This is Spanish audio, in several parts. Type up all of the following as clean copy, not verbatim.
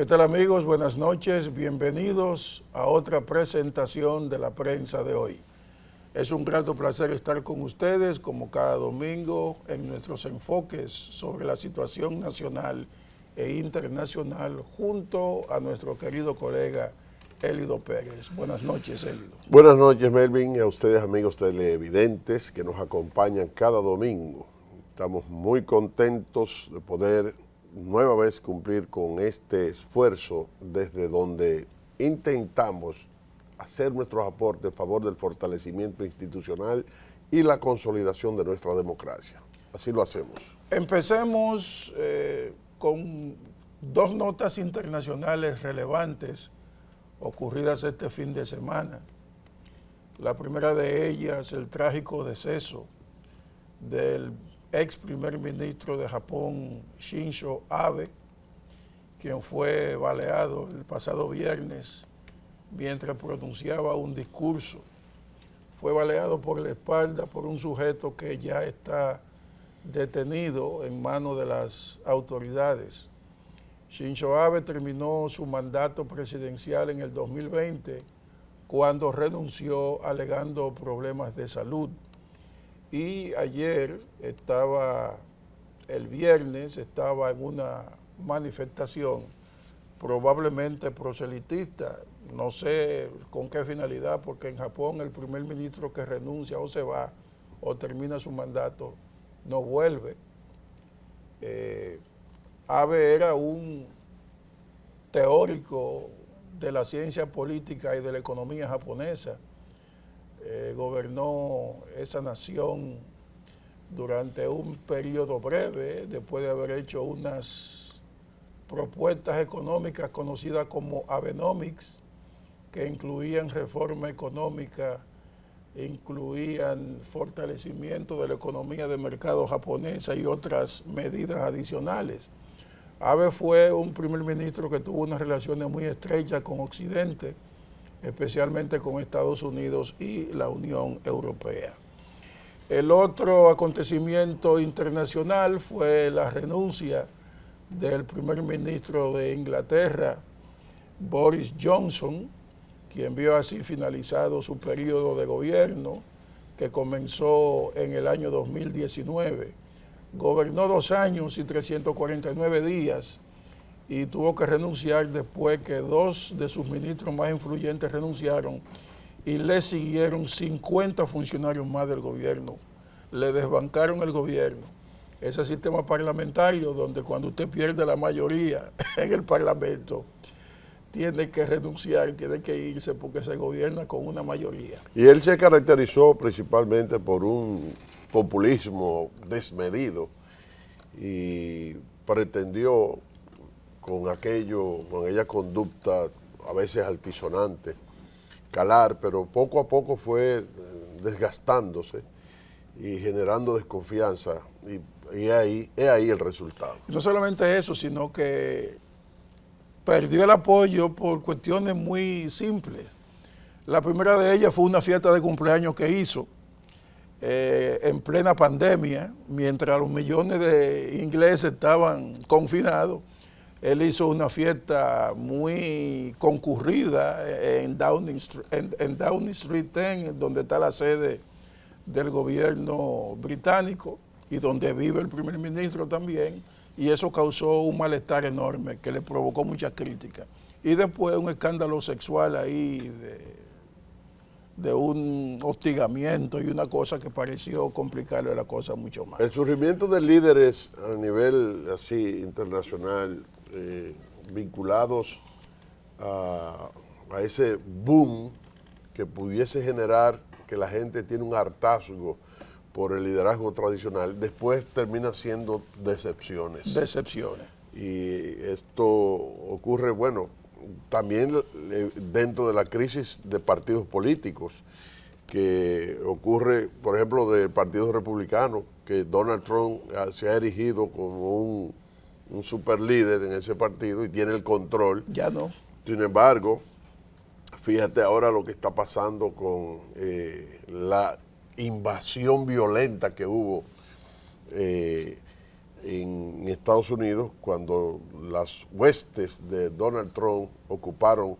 ¿Qué tal amigos? Buenas noches, bienvenidos a otra presentación de la prensa de hoy. Es un grato placer estar con ustedes como cada domingo en nuestros enfoques sobre la situación nacional e internacional junto a nuestro querido colega Elido Pérez. Buenas noches, Elido. Buenas noches, Melvin, y a ustedes amigos televidentes que nos acompañan cada domingo. Estamos muy contentos de poder nueva vez cumplir con este esfuerzo desde donde intentamos hacer nuestros aportes en favor del fortalecimiento institucional y la consolidación de nuestra democracia. Así lo hacemos. Empecemos con dos notas internacionales relevantes ocurridas este fin de semana. La primera de ellas, el trágico deceso del ex primer ministro de Japón, Shinzo Abe, quien fue baleado el pasado viernes mientras pronunciaba un discurso. Fue baleado por la espalda por un sujeto que ya está detenido en manos de las autoridades. Shinzo Abe terminó su mandato presidencial en el 2020 cuando renunció alegando problemas de salud. Y ayer el viernes estaba en una manifestación probablemente proselitista, no sé con qué finalidad, porque en Japón el primer ministro que renuncia o se va o termina su mandato no vuelve. Abe era un teórico de la ciencia política y de la economía japonesa. Gobernó esa nación durante un periodo breve, después de haber hecho unas propuestas económicas conocidas como Abenomics, que incluían reforma económica, incluían fortalecimiento de la economía de mercado japonesa y otras medidas adicionales. Abe fue un primer ministro que tuvo unas relaciones muy estrechas con Occidente, especialmente con Estados Unidos y la Unión Europea. El otro acontecimiento internacional fue la renuncia del primer ministro de Inglaterra, Boris Johnson, quien vio así finalizado su periodo de gobierno, que comenzó en el año 2019. Gobernó 2 años y 349 días y tuvo que renunciar después que 2 de sus ministros más influyentes renunciaron y le siguieron 50 funcionarios más del gobierno. Le desbancaron el gobierno. Ese sistema parlamentario donde cuando usted pierde la mayoría en el parlamento, tiene que renunciar, tiene que irse porque se gobierna con una mayoría. Y él se caracterizó principalmente por un populismo desmedido y pretendió con aquella conducta a veces altisonante, calar, pero poco a poco fue desgastándose y generando desconfianza y es ahí el resultado. No solamente eso, sino que perdió el apoyo por cuestiones muy simples. La primera de ellas fue una fiesta de cumpleaños que hizo en plena pandemia, mientras los millones de ingleses estaban confinados. Él hizo una fiesta muy concurrida en Downing Street 10, donde está la sede del gobierno británico y donde vive el primer ministro también, y eso causó un malestar enorme que le provocó muchas críticas. Y después un escándalo sexual ahí de un hostigamiento y una cosa que pareció complicarle la cosa mucho más. El surgimiento de líderes a nivel así internacional vinculados a ese boom que pudiese generar que la gente tiene un hartazgo por el liderazgo tradicional, después termina siendo decepciones. Decepciones. Y esto ocurre, bueno, también dentro de la crisis de partidos políticos, que ocurre, por ejemplo, del Partido Republicano, que Donald Trump se ha erigido como un super líder en ese partido y tiene el control. Ya no. Sin embargo, fíjate ahora lo que está pasando con la invasión violenta que hubo en Estados Unidos cuando las huestes de Donald Trump ocuparon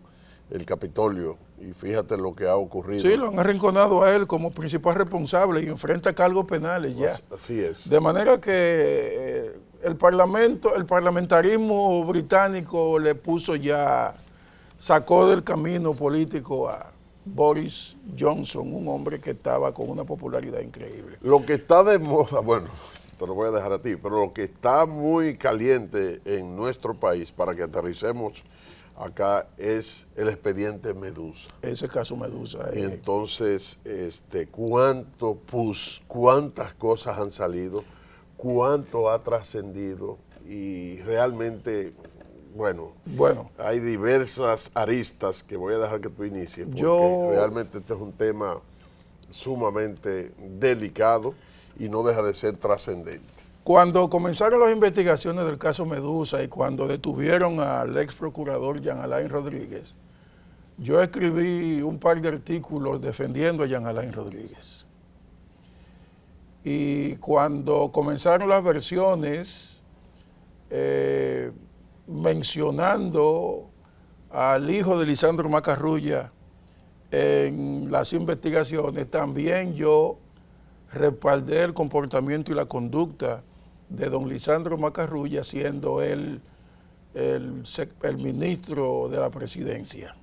el Capitolio. Y fíjate lo que ha ocurrido. Sí, lo han arrinconado a él como principal responsable y enfrenta cargos penales ya. Así es. De manera que el parlamentarismo británico le puso ya, sacó del camino político a Boris Johnson, un hombre que estaba con una popularidad increíble. Lo que está de moda, bueno, te lo voy a dejar a ti, pero lo que está muy caliente en nuestro país, para que aterricemos acá, es el expediente Medusa. Ese caso Medusa. Y entonces, cuántas cosas han salido, cuánto ha trascendido y realmente, bueno, hay diversas aristas que voy a dejar que tú inicies, porque realmente este es un tema sumamente delicado y no deja de ser trascendente. Cuando comenzaron las investigaciones del caso Medusa y cuando detuvieron al ex procurador Jean Alain Rodríguez, yo escribí un par de artículos defendiendo a Jean Alain Rodríguez. Y cuando comenzaron las versiones mencionando al hijo de Lisandro Macarrulla en las investigaciones, también yo respaldé el comportamiento y la conducta de don Lisandro Macarrulla, siendo él el ministro de la presidencia.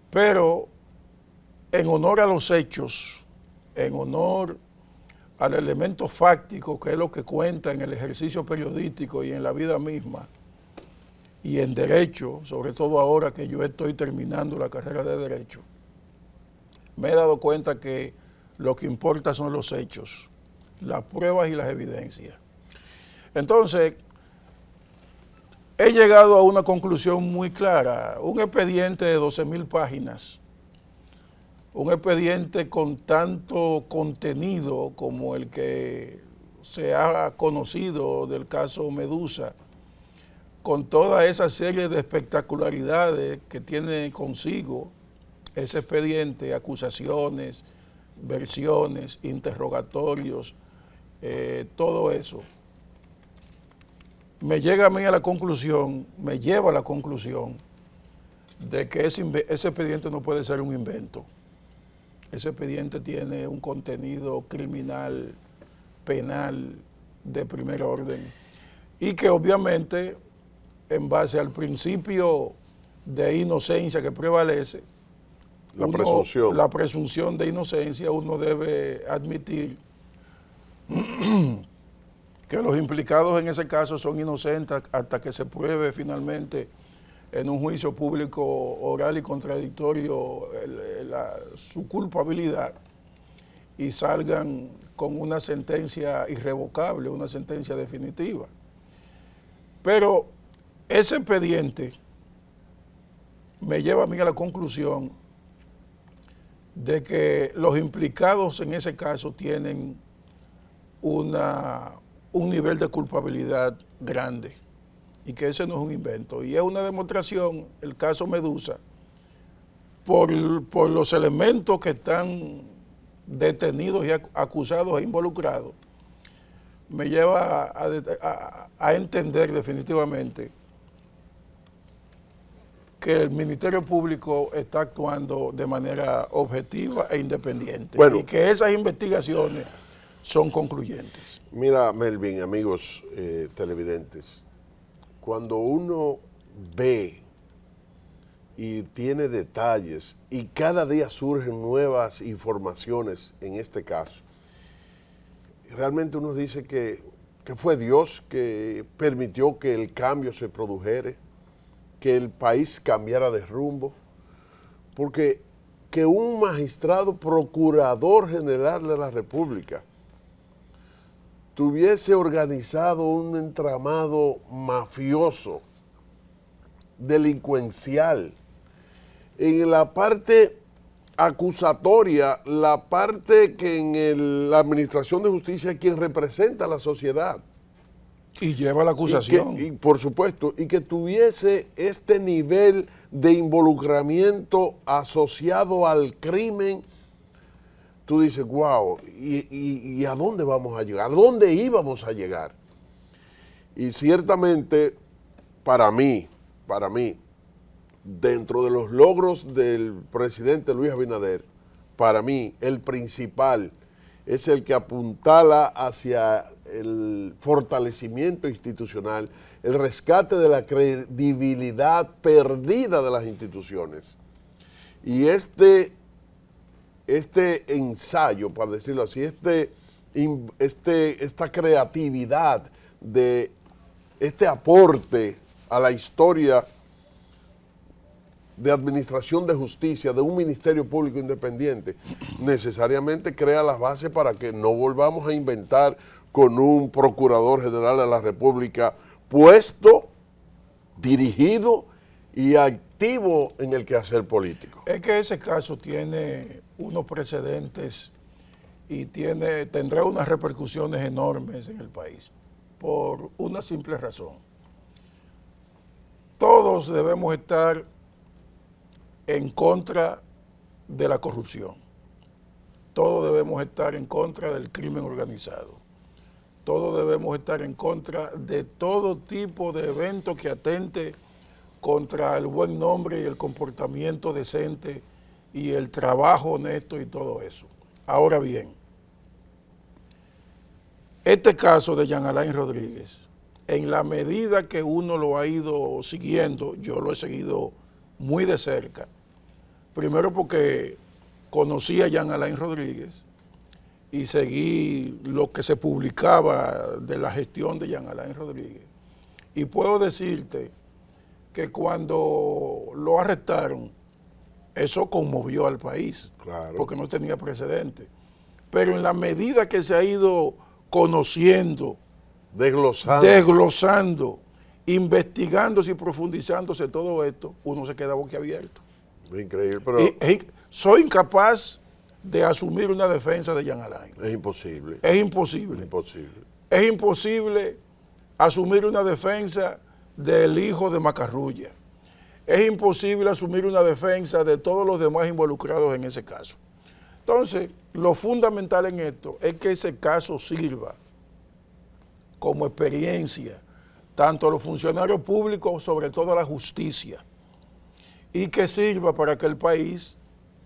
Pero en honor a los hechos, en honor al elemento fáctico, que es lo que cuenta en el ejercicio periodístico y en la vida misma, y en derecho, sobre todo ahora que yo estoy terminando la carrera de derecho, me he dado cuenta que lo que importa son los hechos, las pruebas y las evidencias. Entonces, he llegado a una conclusión muy clara. Un expediente de 12,000 páginas, un expediente con tanto contenido como el que se ha conocido del caso Medusa, con toda esa serie de espectacularidades que tiene consigo ese expediente, acusaciones, versiones, interrogatorios, todo eso, me lleva a la conclusión de que ese expediente no puede ser un invento. Ese expediente tiene un contenido criminal, penal, de primer orden, y que obviamente, en base al principio de inocencia que prevalece, la presunción de inocencia, uno debe admitir que los implicados en ese caso son inocentes hasta que se pruebe finalmente en un juicio público oral y contradictorio su culpabilidad y salgan con una sentencia irrevocable, una sentencia definitiva. Pero ese expediente me lleva a mí a la conclusión de que los implicados en ese caso tienen un nivel de culpabilidad grande y que ese no es un invento. Y es una demostración, el caso Medusa, por los elementos que están detenidos y acusados e involucrados, me lleva a entender definitivamente que el Ministerio Público está actuando de manera objetiva e independiente, y que esas investigaciones son concluyentes. Mira, Melvin, amigos televidentes, cuando uno ve y tiene detalles y cada día surgen nuevas informaciones en este caso, realmente uno dice que fue Dios que permitió que el cambio se produjera, que el país cambiara de rumbo, porque que un magistrado procurador general de la República tuviese organizado un entramado mafioso, delincuencial, en la parte acusatoria, la parte que en la Administración de Justicia es quien representa a la sociedad. Y lleva la acusación. Y por supuesto, y que tuviese este nivel de involucramiento asociado al crimen tú dices, wow, ¿y a dónde vamos a llegar? ¿A dónde íbamos a llegar? Y ciertamente, para mí, dentro de los logros del presidente Luis Abinader, para mí el principal es el que apuntala hacia el fortalecimiento institucional, el rescate de la credibilidad perdida de las instituciones. Y este ensayo, para decirlo así, esta creatividad de este aporte a la historia de administración de justicia de un Ministerio Público Independiente, necesariamente crea las bases para que no volvamos a inventar con un Procurador General de la República puesto, dirigido y activo en el quehacer político. Es que ese caso tiene unos precedentes y tendrá unas repercusiones enormes en el país, por una simple razón. Todos debemos estar en contra de la corrupción. Todos debemos estar en contra del crimen organizado. Todos debemos estar en contra de todo tipo de evento que atente contra el buen nombre y el comportamiento decente y el trabajo honesto y todo eso. Ahora bien, este caso de Jean Alain Rodríguez, en la medida que uno lo ha ido siguiendo, yo lo he seguido muy de cerca. Primero porque conocí a Jean Alain Rodríguez y seguí lo que se publicaba de la gestión de Jean Alain Rodríguez. Y puedo decirte que cuando lo arrestaron, eso conmovió al país, claro, porque no tenía precedente. Pero en la medida que se ha ido conociendo, desglosando, investigándose y profundizándose todo esto, uno se queda boquiabierto. Increíble, pero soy incapaz de asumir una defensa de Jean Alain. es imposible. Es imposible. Imposible. Es imposible asumir una defensa del hijo de Macarrulla. Es imposible asumir una defensa de todos los demás involucrados en ese caso. Entonces, lo fundamental en esto es que ese caso sirva como experiencia, tanto a los funcionarios públicos, sobre todo a la justicia, y que sirva para que el país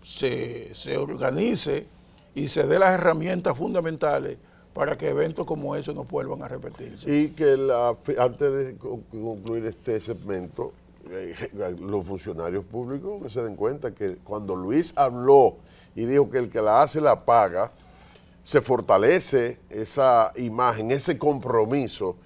se organice y se dé las herramientas fundamentales para que eventos como ese no vuelvan a repetirse. Y que antes de concluir este segmento, los funcionarios públicos que se den cuenta que cuando Luis habló y dijo que el que la hace la paga, se fortalece esa imagen, ese compromiso.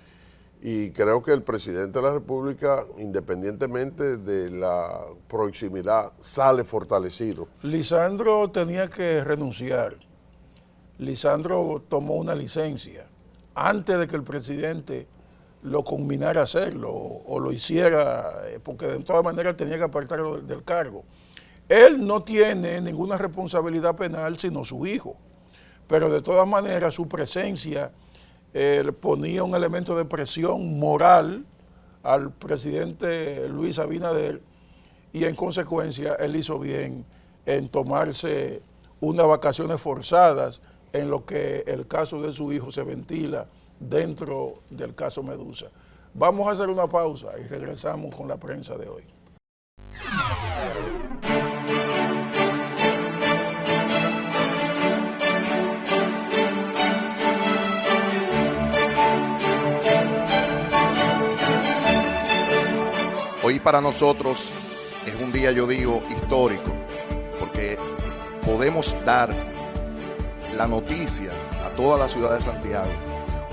Y creo que el presidente de la República, independientemente de la proximidad, sale fortalecido. Lisandro tenía que renunciar. Lisandro tomó una licencia antes de que el presidente lo culminara a hacerlo o lo hiciera, porque de todas maneras tenía que apartarlo del cargo. Él no tiene ninguna responsabilidad penal sino su hijo, pero de todas maneras su presencia ponía un elemento de presión moral al presidente Luis Abinader y en consecuencia él hizo bien en tomarse unas vacaciones forzadas en lo que el caso de su hijo se ventila dentro del caso Medusa. Vamos a hacer una pausa y regresamos con la prensa de hoy. Hoy para nosotros es un día, yo digo, histórico, porque podemos dar la noticia a toda la ciudad de Santiago,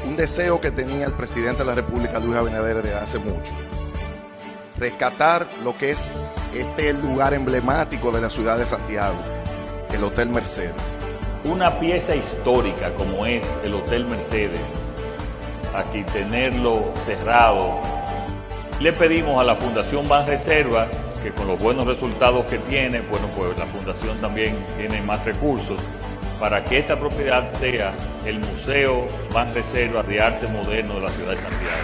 un deseo que tenía el presidente de la República, Luis Abinader, desde hace mucho. Rescatar lo que es este lugar emblemático de la ciudad de Santiago, el Hotel Mercedes. Una pieza histórica como es el Hotel Mercedes, aquí tenerlo cerrado. Le pedimos a la Fundación Banreservas que con los buenos resultados que tiene, bueno, pues la Fundación también tiene más recursos para que esta propiedad sea el Museo Banreservas de Arte Moderno de la ciudad de Santiago.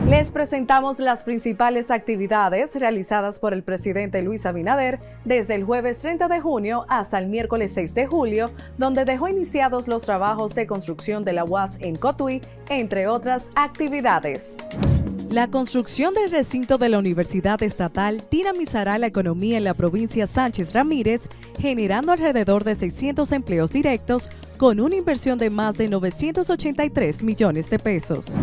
Les presentamos las principales actividades realizadas por el presidente Luis Abinader desde el jueves 30 de junio hasta el miércoles 6 de julio, donde dejó iniciados los trabajos de construcción de la UAS en Cotuí, entre otras actividades. La construcción del recinto de la Universidad Estatal dinamizará la economía en la provincia Sánchez Ramírez, generando alrededor de 600 empleos directos con una inversión de más de 983 millones de pesos.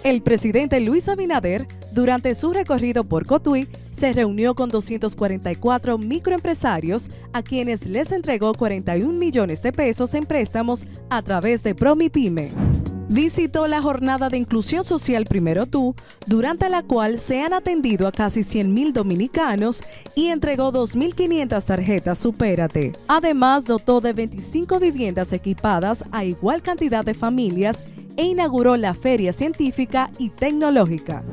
El presidente Luis Abinader, durante su recorrido por Cotuí, se reunió con 244 microempresarios a quienes les entregó 41 millones de pesos en préstamos a través de Promipyme. Visitó la jornada de inclusión social Primero Tú, durante la cual se han atendido a casi 100.000 dominicanos y entregó 2.500 tarjetas Supérate. Además, dotó de 25 viviendas equipadas a igual cantidad de familias e inauguró la Feria Científica y Tecnológica.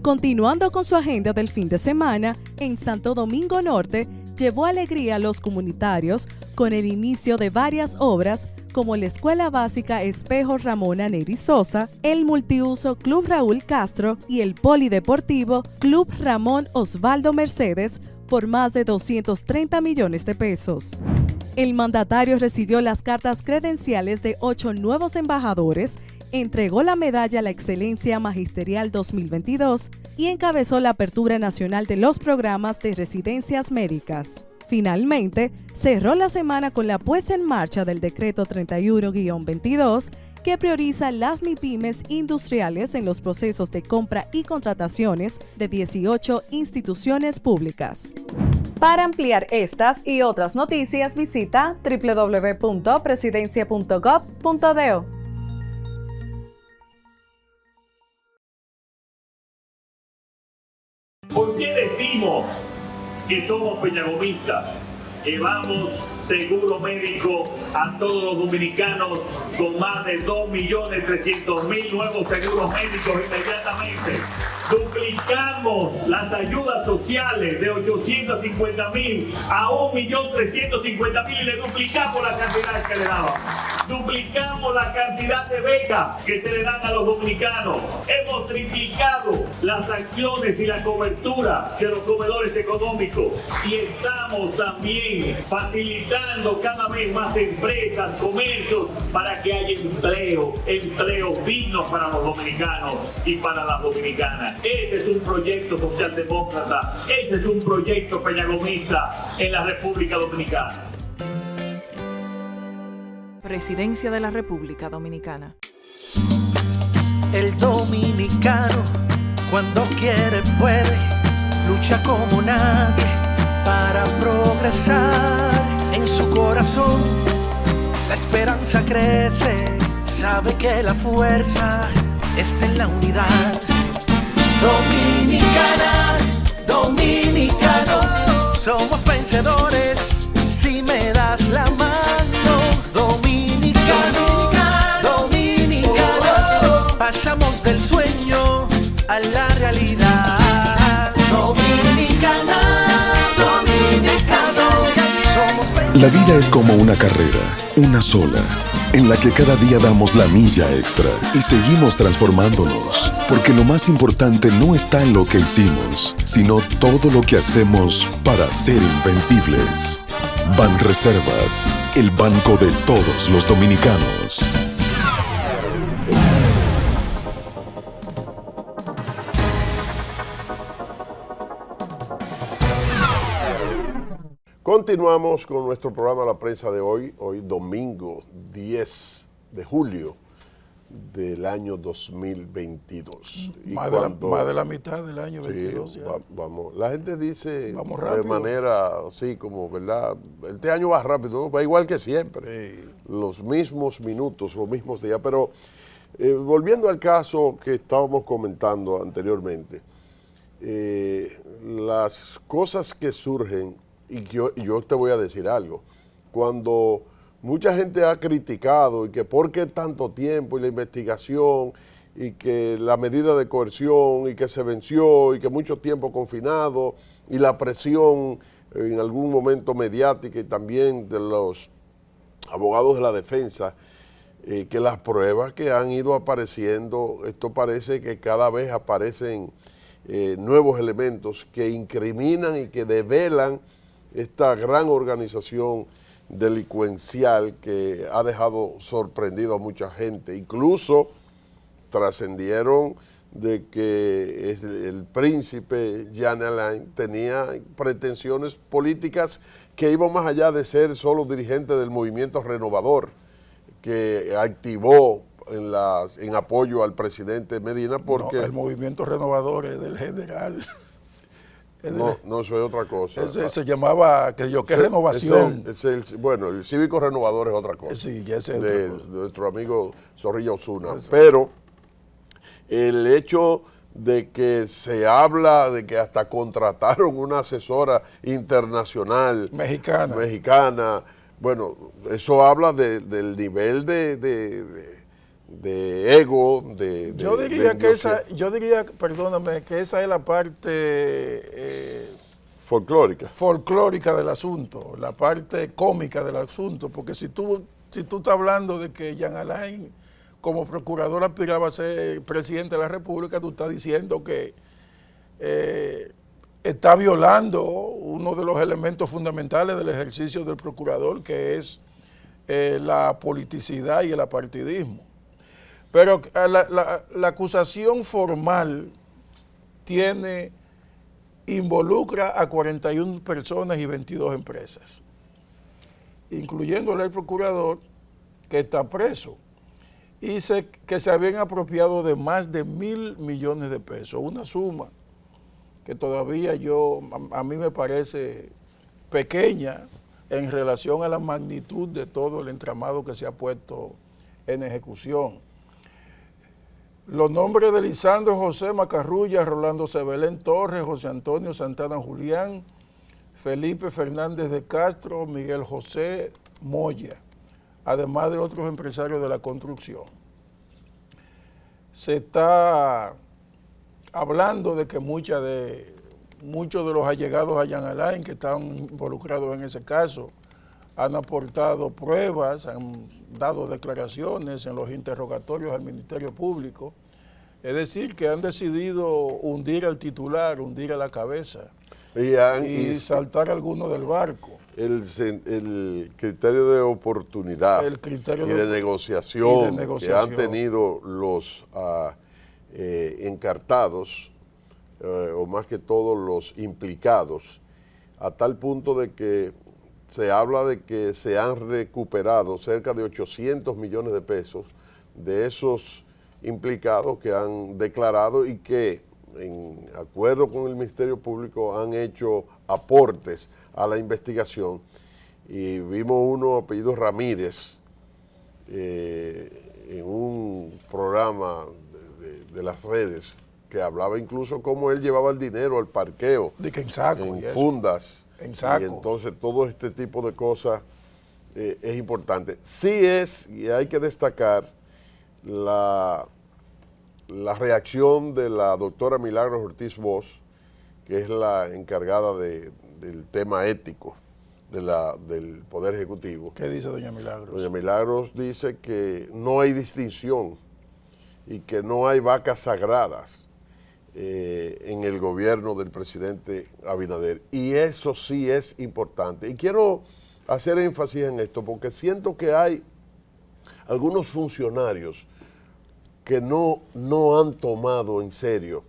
Continuando con su agenda del fin de semana, en Santo Domingo Norte, llevó alegría a los comunitarios con el inicio de varias obras como la Escuela Básica Espejo Ramona Neri Sosa, el multiuso Club Raúl Castro y el polideportivo Club Ramón Osvaldo Mercedes por más de 230 millones de pesos. El mandatario recibió las cartas credenciales de 8 nuevos embajadores, entregó la medalla a la Excelencia Magisterial 2022 y encabezó la apertura nacional de los programas de residencias médicas. Finalmente, cerró la semana con la puesta en marcha del Decreto 31-22, que prioriza las MIPYMES industriales en los procesos de compra y contrataciones de 18 instituciones públicas. Para ampliar estas y otras noticias, visita www.presidencia.gov.do. ¿Por qué decimos que somos peñagomistas? Llevamos seguro médico a todos los dominicanos con más de 2.300.000 nuevos seguros médicos inmediatamente. Duplicamos las ayudas sociales de 850.000 a 1.350.000 y le duplicamos la cantidad que le daban. Duplicamos la cantidad de becas que se le dan a los dominicanos. Hemos triplicado las acciones y la cobertura de los comedores económicos. Y estamos también facilitando cada vez más empresas, comercios, para que haya empleos dignos para los dominicanos y para las dominicanas. Ese es un proyecto socialdemócrata, ese es un proyecto peñagomista en la República Dominicana. Presidencia de la República Dominicana. El dominicano, cuando quiere puede, lucha como nadie para progresar. En su corazón la esperanza crece, sabe que la fuerza está en la unidad. Dominicana, dominicano, somos vencedores si me das la mano. Dominicano, dominicano, pasamos del sueño a la realidad. Dominicana, dominicano, somos vencedores. La vida es como una carrera, una sola, en la que cada día damos la milla extra y seguimos transformándonos, porque lo más importante no está en lo que hicimos, sino todo lo que hacemos para ser invencibles. Banreservas, el banco de todos los dominicanos. Continuamos con nuestro programa La Prensa de hoy domingo 10 de julio del año 2022. Más de la mitad del año 22. Sí, vamos. La gente dice vamos de manera así como, ¿verdad? Este año va rápido, ¿no? Va igual que siempre. Sí. Los mismos minutos, los mismos días. Pero volviendo al caso que estábamos comentando anteriormente, las cosas que surgen, y yo te voy a decir algo, cuando mucha gente ha criticado y que por qué tanto tiempo y la investigación y que la medida de coerción y que se venció y que mucho tiempo confinado y la presión en algún momento mediática y también de los abogados de la defensa, que las pruebas que han ido apareciendo, esto parece que cada vez aparecen nuevos elementos que incriminan y que develan esta gran organización delincuencial que ha dejado sorprendido a mucha gente. Incluso trascendieron de que el príncipe Jean Alain tenía pretensiones políticas que iban más allá de ser solo dirigente del movimiento renovador, que activó en apoyo al presidente Medina, porque... No, el movimiento renovador es del general. No, eso es otra cosa. Ese se llamaba, ¿qué renovación? Bueno, el cívico renovador es otra cosa. Sí, ya es de nuestro amigo Zorrilla Osuna. Pero el hecho de que se habla de que hasta contrataron una asesora internacional mexicana, bueno, eso habla del nivel de ego, yo diría, perdóname, que esa es la parte folclórica del asunto, la parte cómica del asunto, porque si tú estás hablando de que Jean Alain como procurador aspiraba a ser presidente de la República, tú estás diciendo que está violando uno de los elementos fundamentales del ejercicio del procurador, que es la politicidad y el apartidismo. Pero la acusación formal involucra a 41 personas y 22 empresas, incluyendo el procurador, que está preso, y que se habían apropiado de más de 1.000 millones de pesos, una suma que todavía a mí me parece pequeña en relación a la magnitud de todo el entramado que se ha puesto en ejecución. Los nombres de Lisandro José Macarrulla, Rolando Sebelén Torres, José Antonio Santana Julián, Felipe Fernández de Castro, Miguel José Moya, además de otros empresarios de la construcción. Se está hablando de que muchos de los allegados a Jean Alain que están involucrados en ese caso han aportado pruebas, han dado declaraciones en los interrogatorios al Ministerio Público. Es decir, que han decidido hundir al titular, hundir a la cabeza y saltar a alguno del barco. El criterio de oportunidad y de negociación que han tenido los encartados, o más que todo los implicados, a tal punto de que se habla de que se han recuperado cerca de 800 millones de pesos de esos implicados que han declarado y que, en acuerdo con el Ministerio Público, han hecho aportes a la investigación. Y vimos uno apellido Ramírez en un programa de las redes que hablaba incluso cómo él llevaba el dinero al parqueo en fundas. Y entonces todo este tipo de cosas es importante. Sí es, y hay que destacar, la reacción de la doctora Milagros Ortiz Bosch, que es la encargada del tema ético del Poder Ejecutivo. ¿Qué dice doña Milagros? Doña Milagros dice que no hay distinción y que no hay vacas sagradas en el gobierno del presidente Abinader. Y eso sí es importante. Y quiero hacer énfasis en esto porque siento que hay algunos funcionarios que no han tomado en serio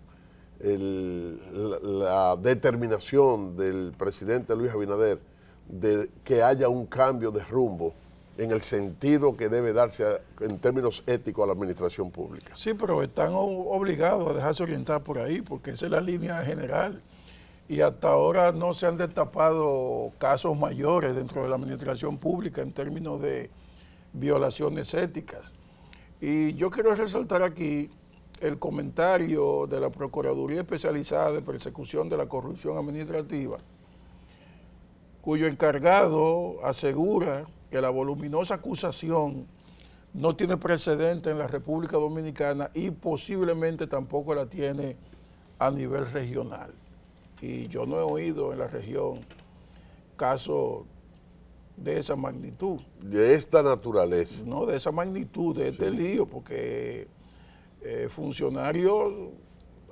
la determinación del presidente Luis Abinader de que haya un cambio de rumbo en el sentido que debe darse en términos éticos a la administración pública. Sí, pero están obligados a dejarse orientar por ahí, porque esa es la línea general. Y hasta ahora no se han destapado casos mayores dentro de la administración pública en términos de violaciones éticas. Y yo quiero resaltar aquí el comentario de la Procuraduría Especializada de Persecución de la Corrupción Administrativa, cuyo encargado asegura que la voluminosa acusación no tiene precedente en la República Dominicana y posiblemente tampoco la tiene a nivel regional. Y yo no he oído en la región casos de esa magnitud. De esta naturaleza. No de esa magnitud, de este lío, porque funcionarios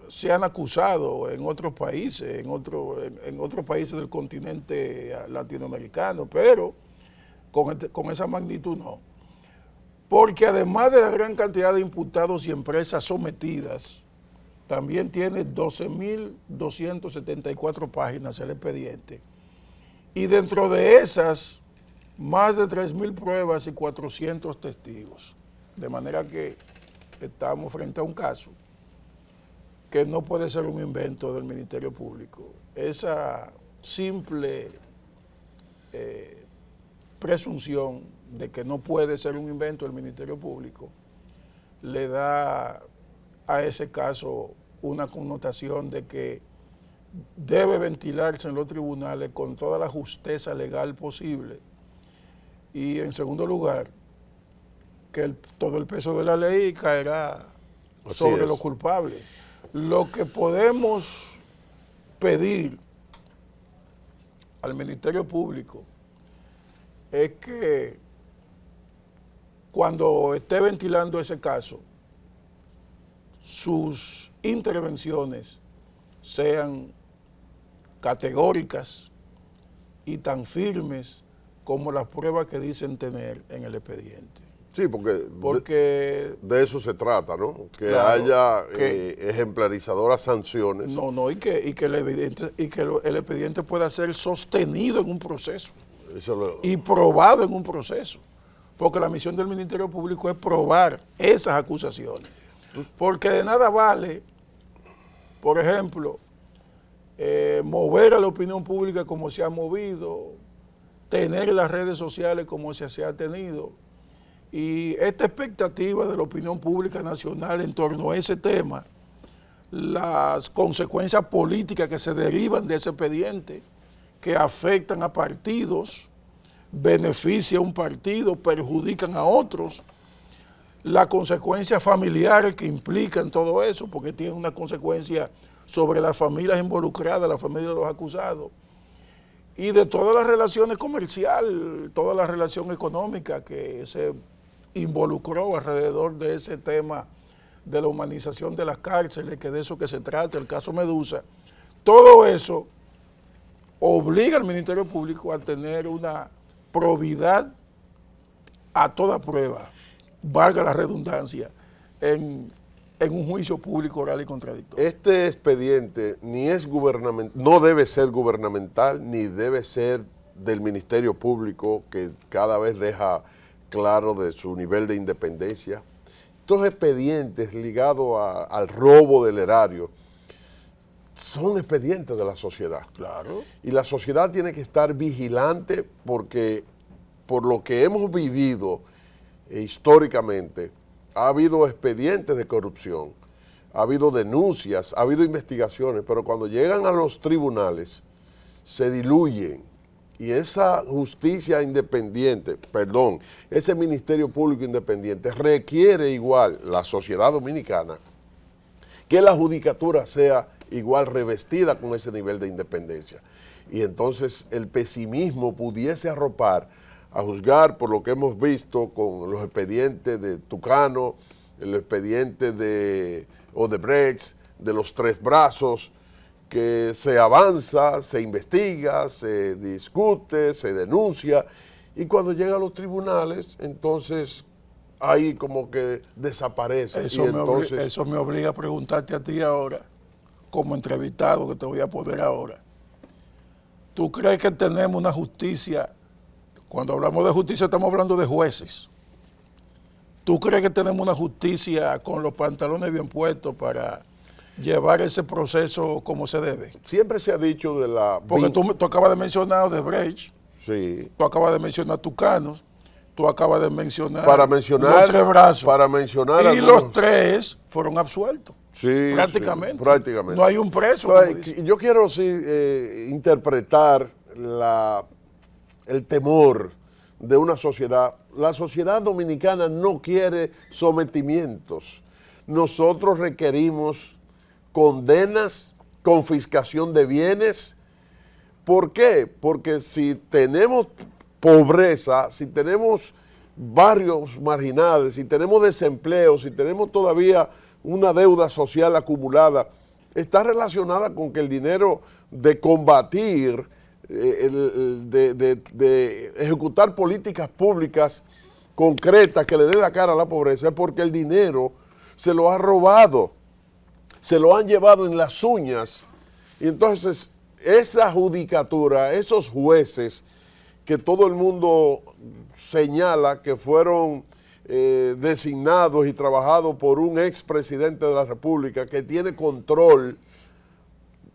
se han acusado en otros países, en otros países del continente latinoamericano, pero con esa magnitud no. Porque además de la gran cantidad de imputados y empresas sometidas, también tiene 12.274 páginas el expediente. Y dentro de esas, más de 3.000 pruebas y 400 testigos. De manera que estamos frente a un caso que no puede ser un invento del Ministerio Público. Esa simple presunción de que no puede ser un invento del Ministerio Público le da a ese caso una connotación de que debe ventilarse en los tribunales con toda la justeza legal posible. Y en segundo lugar, que todo el peso de la ley caerá sobre los culpables. Lo que podemos pedir al Ministerio Público es que cuando esté ventilando ese caso, sus intervenciones sean categóricas y tan firmes como las pruebas que dicen tener en el expediente. Sí, porque de eso se trata, ¿no? Que claro, haya ejemplarizadoras sanciones. Y que el expediente pueda ser sostenido en un proceso y probado en un proceso. Porque la misión del Ministerio Público es probar esas acusaciones. Porque de nada vale, por ejemplo, mover a la opinión pública como se ha movido, tener las redes sociales como se ha tenido. Y esta expectativa de la opinión pública nacional en torno a ese tema, las consecuencias políticas que se derivan de ese expediente, que afectan a partidos, beneficia a un partido, perjudican a otros, las consecuencias familiares que implican todo eso, porque tiene una consecuencia sobre las familias involucradas, la familia de los acusados, y de todas las relaciones comerciales, toda la relación económica que se involucró alrededor de ese tema de la humanización de las cárceles, que de eso que se trata, el caso Medusa. Todo eso obliga al Ministerio Público a tener una probidad a toda prueba, valga la redundancia, en un juicio público, oral y contradictorio. Este expediente ni es no debe ser gubernamental, ni debe ser del Ministerio Público, que cada vez deja claro de su nivel de independencia. Estos expedientes ligados al robo del erario son expedientes de la sociedad. Claro. Y la sociedad tiene que estar vigilante porque por lo que hemos vivido históricamente, ha habido expedientes de corrupción, ha habido denuncias, ha habido investigaciones, pero cuando llegan a los tribunales se diluyen. Y esa justicia independiente, ese Ministerio Público independiente requiere igual la sociedad dominicana que la judicatura sea igual revestida con ese nivel de independencia. Y entonces el pesimismo pudiese arropar, a juzgar por lo que hemos visto con los expedientes de Tucano, el expediente de Odebrecht, de los Tres Brazos, que se avanza, se investiga, se discute, se denuncia, y cuando llega a los tribunales, entonces ahí como que desaparece. Eso me obliga a preguntarte a ti ahora, como entrevistado que te voy a poner ahora. ¿Tú crees que tenemos una justicia? Cuando hablamos de justicia estamos hablando de jueces. ¿Tú crees que tenemos una justicia con los pantalones bien puestos para llevar ese proceso como se debe? Siempre se ha dicho de la... Porque tú acabas de mencionar Odebrecht, sí. Tú acabas de mencionar Tucanos, tú acabas de mencionar, los Tres Brazos. Para mencionar y algunos. Los tres fueron absueltos. Sí, prácticamente. Sí, prácticamente. No hay un preso. Yo quiero interpretar el temor de una sociedad. La sociedad dominicana no quiere sometimientos. Nosotros requerimos condenas, confiscación de bienes. ¿Por qué? Porque si tenemos pobreza, si tenemos barrios marginales, si tenemos desempleo, si tenemos todavía una deuda social acumulada, está relacionada con que el dinero de combatir, de ejecutar políticas públicas concretas que le den la cara a la pobreza, es porque el dinero se lo ha robado, se lo han llevado en las uñas. Y entonces esa judicatura, esos jueces que todo el mundo señala que fueron designados y trabajados por un expresidente de la República que tiene control,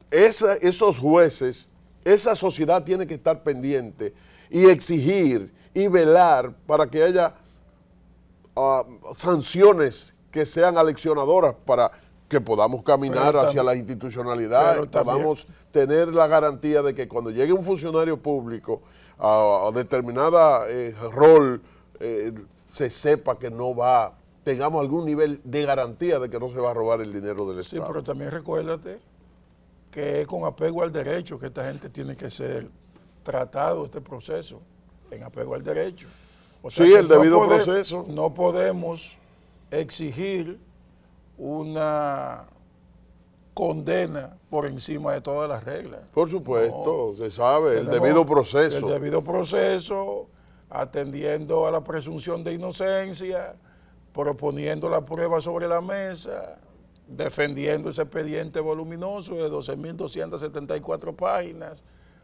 esos jueces, esa sociedad tiene que estar pendiente y exigir y velar para que haya sanciones que sean aleccionadoras para que podamos caminar hacia la institucionalidad, podamos tener la garantía de que cuando llegue un funcionario público a determinada rol, se sepa que no va, tengamos algún nivel de garantía de que no se va a robar el dinero del Estado. Sí, pero también recuérdate que es con apego al derecho que esta gente tiene que ser tratado, este proceso, en apego al derecho. O sea, sí, el debido proceso. No podemos exigir una condena por encima de todas las reglas. Por supuesto, se sabe, el Tenemos debido proceso. El debido proceso, atendiendo a la presunción de inocencia, proponiendo la prueba sobre la mesa, defendiendo ese expediente voluminoso de 12.274 páginas,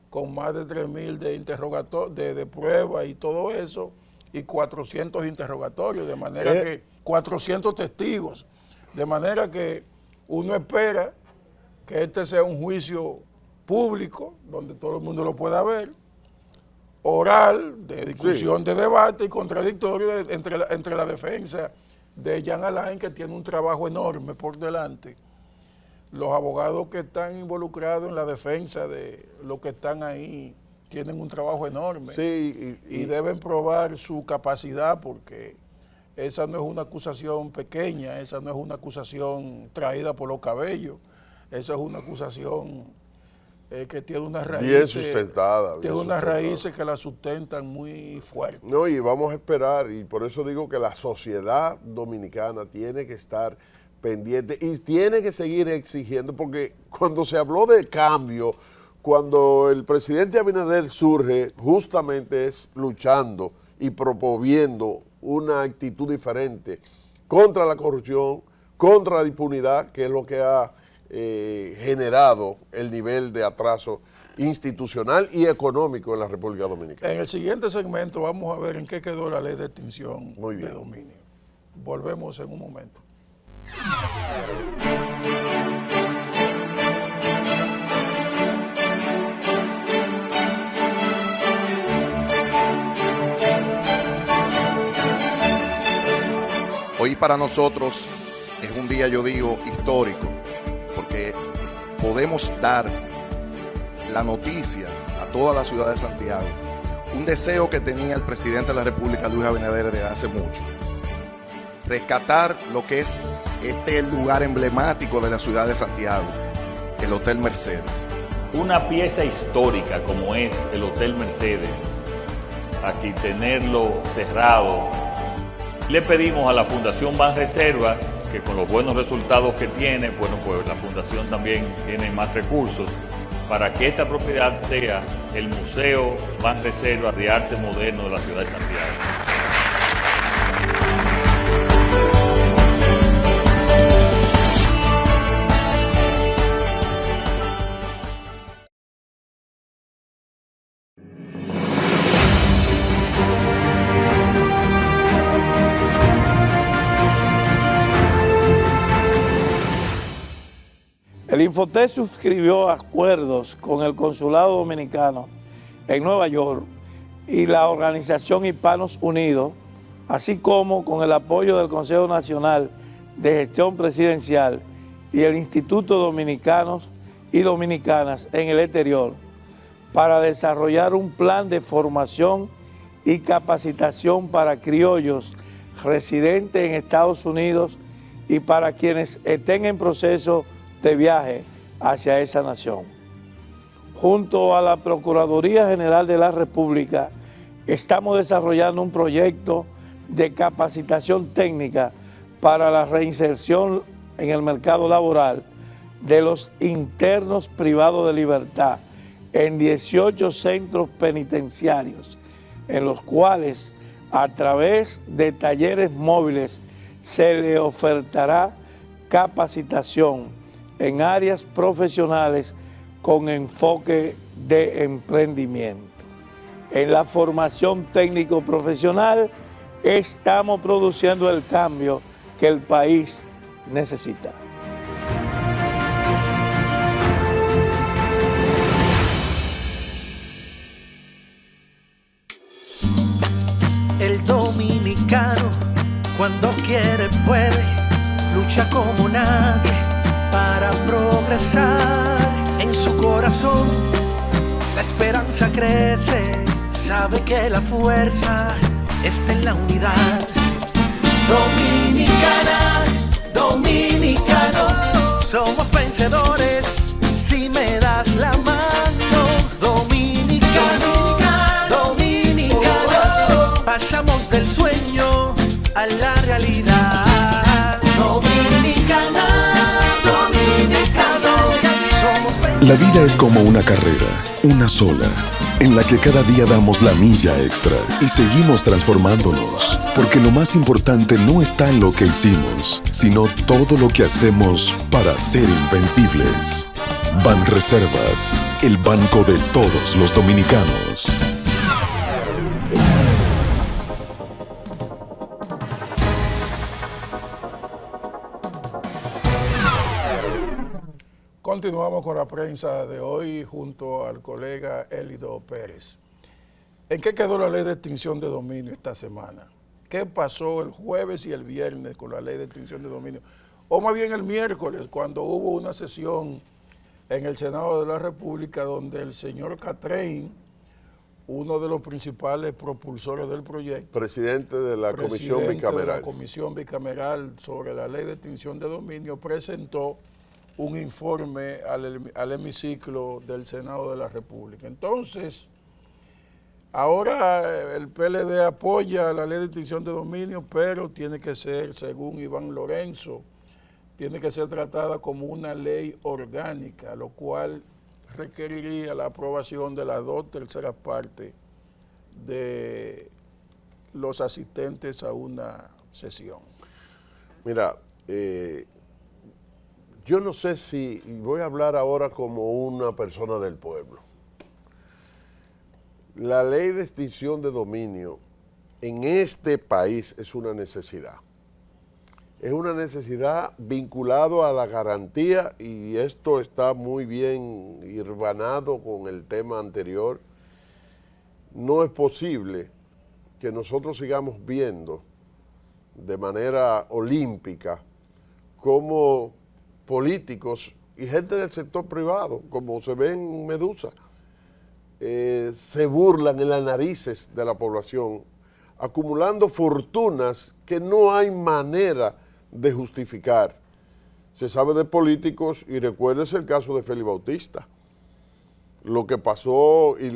con más de 3.000 de interrogatorios, de prueba y todo eso, y 400 interrogatorios, de manera que 400 testigos, de manera que uno espera que este sea un juicio público, donde todo el mundo lo pueda ver, oral, de discusión, de debate y contradictorio entre la defensa de Jean Alain, que tiene un trabajo enorme por delante, los abogados que están involucrados en la defensa de los que están ahí tienen un trabajo enorme, sí, y deben probar su capacidad, porque esa no es una acusación pequeña, esa no es una acusación traída por los cabellos, esa es una acusación que tiene unas raíces bien sustentada. Tiene unas raíces que la sustentan muy fuerte. No, y vamos a esperar, y por eso digo que la sociedad dominicana tiene que estar pendiente y tiene que seguir exigiendo, porque cuando se habló de cambio, cuando el presidente Abinader surge, justamente es luchando y promoviendo una actitud diferente contra la corrupción, contra la impunidad, que es lo que ha generado el nivel de atraso institucional y económico en la República Dominicana. En el siguiente segmento vamos a ver en qué quedó la ley de extinción de dominio. Volvemos en un momento. Hoy para nosotros es un día, yo digo, histórico, porque podemos dar la noticia a toda la ciudad de Santiago, un deseo que tenía el presidente de la República, Luis Abinader, desde hace mucho. Rescatar lo que es este lugar emblemático de la ciudad de Santiago, el Hotel Mercedes. Una pieza histórica como es el Hotel Mercedes, aquí tenerlo cerrado, le pedimos a la Fundación Banreservas que con los buenos resultados que tiene, bueno, pues la Fundación también tiene más recursos para que esta propiedad sea el Museo Banreservas de Arte Moderno de la ciudad de Santiago. El Infotec suscribió acuerdos con el Consulado Dominicano en Nueva York y la Organización Hispanos Unidos, así como con el apoyo del Consejo Nacional de Gestión Presidencial y el Instituto Dominicanos y Dominicanas en el Exterior, para desarrollar un plan de formación y capacitación para criollos residentes en Estados Unidos y para quienes estén en proceso de viaje hacia esa nación. Junto a la Procuraduría General de la República estamos desarrollando un proyecto de capacitación técnica para la reinserción en el mercado laboral de los internos privados de libertad en 18 centros penitenciarios, en los cuales a través de talleres móviles se le ofertará capacitación en áreas profesionales con enfoque de emprendimiento. En la formación técnico-profesional estamos produciendo el cambio que el país necesita. El dominicano, cuando quiere puede, lucha como nadie para progresar. En su corazón la esperanza crece, sabe que la fuerza está en la unidad. Dominicana, dominicano, somos vencedores si me das la mano. Dominicano, dominicano, pasamos del sueño a la realidad. Dominicana, dominicano, somos vencedores. La vida es como una carrera, una sola, en la que cada día damos la milla extra y seguimos transformándonos, porque lo más importante no está en lo que hicimos, sino todo lo que hacemos para ser invencibles. Banreservas, el banco de todos los dominicanos. Continuamos con la prensa de hoy junto al colega Elido Pérez. ¿En qué quedó la ley de extinción de dominio esta semana? ¿Qué pasó el jueves y el viernes con la ley de extinción de dominio? O más bien el miércoles, cuando hubo una sesión en el Senado de la República donde el señor Catrein, uno de los principales propulsores del proyecto, presidente de la Comisión Bicameral. De la Comisión Bicameral sobre la ley de extinción de dominio, presentó un informe al hemiciclo del Senado de la República. Entonces, ahora el PLD apoya la ley de extinción de dominio, pero tiene que ser, según Iván Lorenzo, tiene que ser tratada como una ley orgánica, lo cual requeriría la aprobación de las 2/3 partes de los asistentes a una sesión. Mira, yo no sé si voy a hablar ahora como una persona del pueblo. La ley de extinción de dominio en este país es una necesidad. Es una necesidad vinculado a la garantía, y esto está muy bien hirmanado con el tema anterior. No es posible que nosotros sigamos viendo de manera olímpica cómo políticos y gente del sector privado, como se ve en Medusa, se burlan en las narices de la población, acumulando fortunas que no hay manera de justificar. Se sabe de políticos, y recuérdese el caso de Félix Bautista, lo que pasó y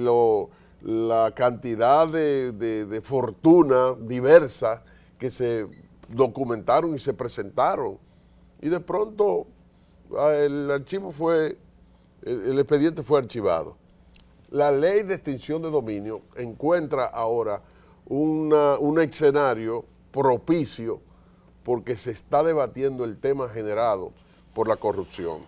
la cantidad de fortuna diversa que se documentaron y se presentaron, y de pronto el expediente fue archivado. La ley de extinción de dominio encuentra ahora un escenario propicio porque se está debatiendo el tema generado por la corrupción.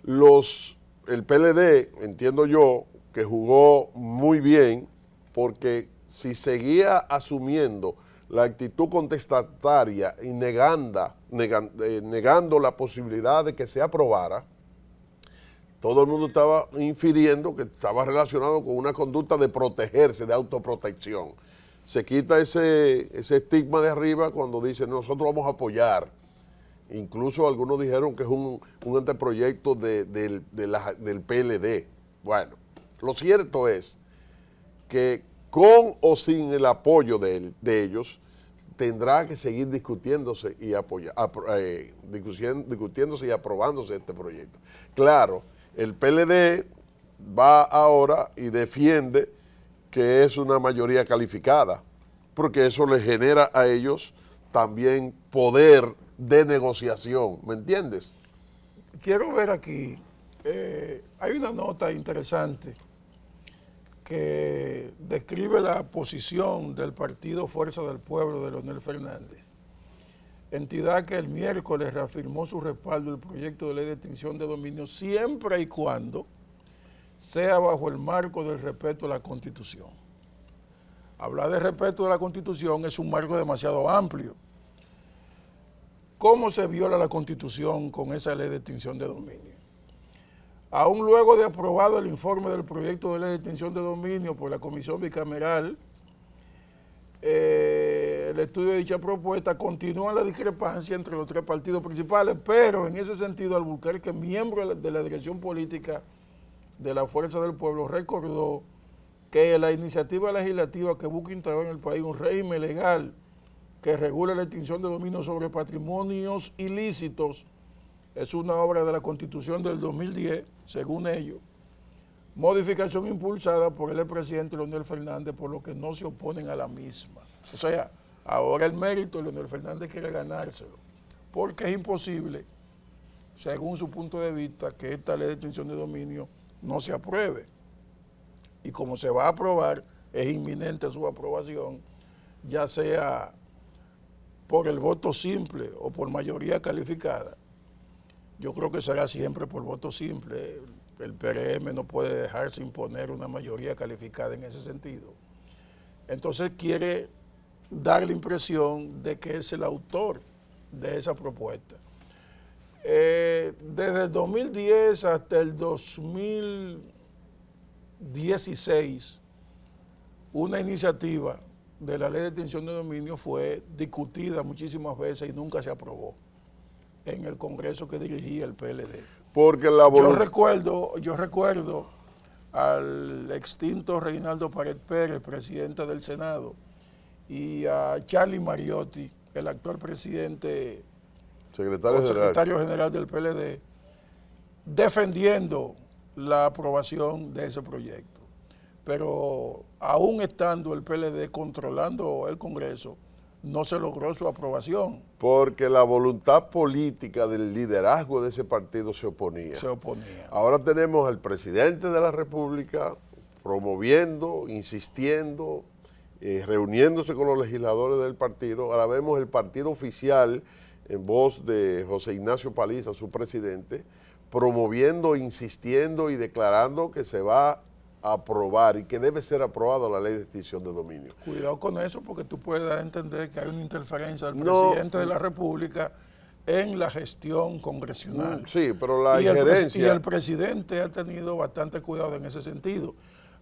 El PLD, entiendo yo, que jugó muy bien, porque si seguía asumiendo la actitud contestataria y negando la posibilidad de que se aprobara, todo el mundo estaba infiriendo que estaba relacionado con una conducta de protegerse, de autoprotección. Se quita ese estigma de arriba cuando dice nosotros vamos a apoyar. Incluso algunos dijeron que es un anteproyecto del PLD. Bueno, lo cierto es que con o sin el apoyo de ellos, tendrá que seguir discutiéndose y discutiéndose y aprobándose este proyecto. Claro, el PLD va ahora y defiende que es una mayoría calificada, porque eso les genera a ellos también poder de negociación, ¿me entiendes? Quiero ver aquí, hay una nota interesante que describe la posición del Partido Fuerza del Pueblo de Leonel Fernández, entidad que el miércoles reafirmó su respaldo al proyecto de ley de extinción de dominio siempre y cuando sea bajo el marco del respeto a la Constitución. Hablar de respeto a la Constitución es un marco demasiado amplio. ¿Cómo se viola la Constitución con esa ley de extinción de dominio? Aún luego de aprobado el informe del proyecto de ley de extinción de dominio por la Comisión Bicameral, el estudio de dicha propuesta continúa la discrepancia entre los tres partidos principales, pero en ese sentido Albuquerque, miembro de la dirección política de la Fuerza del Pueblo, recordó que la iniciativa legislativa que busca instaurar en el país un régimen legal que regule la extinción de dominio sobre patrimonios ilícitos es una obra de la Constitución del 2010, según ellos, modificación impulsada por el presidente Leonel Fernández, por lo que no se oponen a la misma. O sea, ahora el mérito Leonel Fernández quiere ganárselo, porque es imposible, según su punto de vista, que esta ley de extinción de dominio no se apruebe. Y como se va a aprobar, es inminente su aprobación, ya sea por el voto simple o por mayoría calificada. Yo creo que será siempre por voto simple. El PRM no puede dejarse imponer una mayoría calificada en ese sentido. Entonces quiere dar la impresión de que es el autor de esa propuesta. Desde el 2010 hasta el 2016, una iniciativa de la ley de extinción de dominio fue discutida muchísimas veces y nunca se aprobó en el Congreso que dirigía el PLD. Porque yo recuerdo al extinto Reinaldo Pared Pérez, presidente del Senado, y a Charlie Mariotti, el actual presidente, secretario general del PLD, defendiendo la aprobación de ese proyecto. Pero aún estando el PLD controlando el Congreso, no se logró su aprobación. Porque la voluntad política del liderazgo de ese partido se oponía. Ahora tenemos al presidente de la República promoviendo, insistiendo, reuniéndose con los legisladores del partido. Ahora vemos el partido oficial, en voz de José Ignacio Paliza, su presidente, promoviendo, insistiendo y declarando que se va a aprobar y que debe ser aprobada la ley de extinción de dominio. Cuidado con eso, porque tú puedes dar a entender que hay una interferencia del presidente de la República en la gestión congresional. Sí, pero la injerencia... Y el presidente ha tenido bastante cuidado en ese sentido.